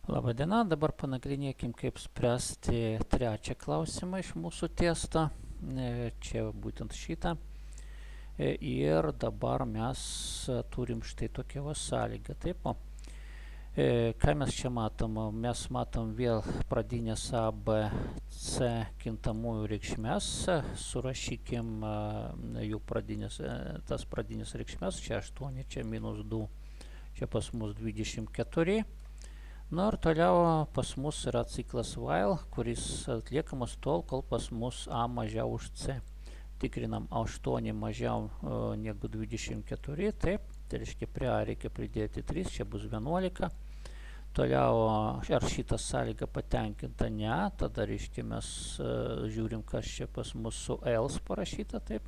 Labadiena, dabar panagrinėkim, kaip spręsti trečią klausimą iš mūsų testo. Čia būtent šitą. Ir dabar mes turim štai tokią sąlygą. Taip, ką mes čia matom? Mes matom vėl pradinės A, B, C kintamųjų reikšmes. Surašykim jų tas pradinės reikšmes. Čia 8, čia minus 2, čia pas mus 24. Na ir toliau pas mus yra ciklas while, kuris atliekamas tol, kol pas mus A mažiau už C. Tikrinam 8 mažiau negu 24, taip, tai reiškia prie A reikia pridėti 3, čia bus 11. Toliau, ar šitą sąlygą patenkinta, ne, tada reiškia mes žiūrim, kas čia pas mus su else parašyta, taip.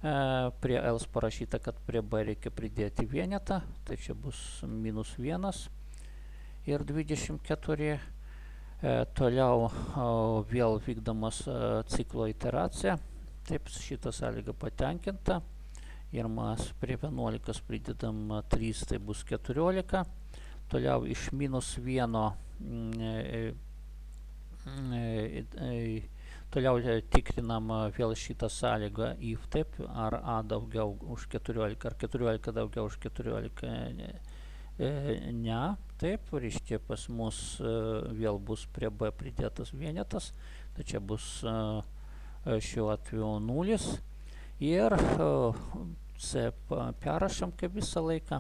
Prie else parašyta, kad prie B reikia pridėti vienetą, tai čia bus minus 1. Ir 24. Toliau vėl vykdomas ciklo iteracija. Taip, šitą sąlygą patenkinta. Ir mes prie 11 pridedam 3, tai bus 14. Toliau iš minus 1 toliau tikrinam vėl šitą sąlygą if, taip, ar A daugiau už 14, ar 14 daugiau už 14. Ne, taip, reiškia pas mus vėl bus prie B pridėtas vienetas, tai čia bus šiuo atveju 0 ir C perrašam kaip visą laiką.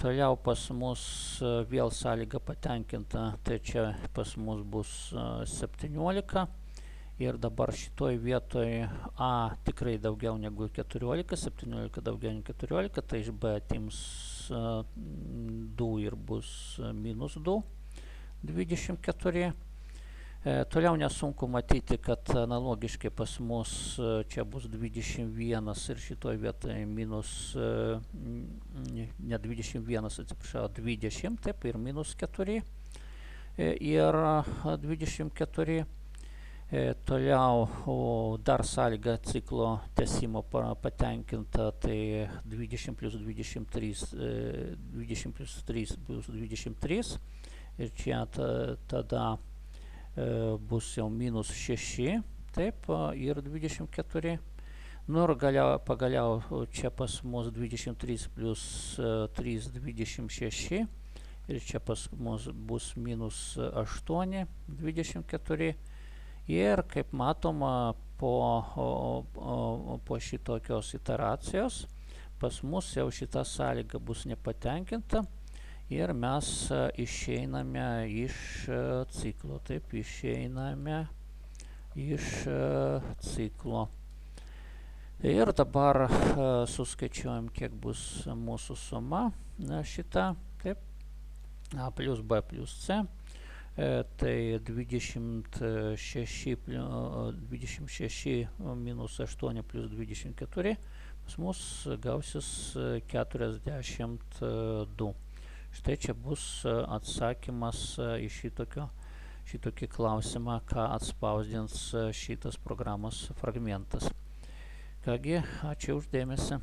Toliau pas mus vėl sąlyga patenkinta, tai čia pas mus bus 17. Ir dabar šitoj vietoj A tikrai daugiau negu 14, 17 daugiau negu 14, tai iš B atims 2 ir bus minus 2, 24. Toliau nesunku matyti, kad analogiškai pas mus čia bus 21 ir šitoj vietoj minus, ne 21, atsiprašau, 20, taip, ir minus 4 ir 24. Toliau dar sąlyga ciklo tęsimo patenkinta, tai 20 plus 23, 20 plus 3 bus 23 ir čia tada bus jau minus 6, taip, ir 24. Nu ir pagaliau čia pas mus 23 plus 3, 26 ir čia pas mus bus minus 8, 24. Ir kaip matoma, po šitokios iteracijos pas mus jau šita sąlyga bus nepatenkinta ir mes išeiname iš ciklo. Taip, išeiname iš ciklo. Ir dabar suskaičiuojam, kiek bus mūsų suma šita. Taip, A plus B plus C. Tai 26 minus 8 plus 24 pas mus gausis 42. Štai čia bus atsakymas į šitokį klausimą, ką atspausdins šitas programos fragmentas. Kągi, ačiū už dėmesį.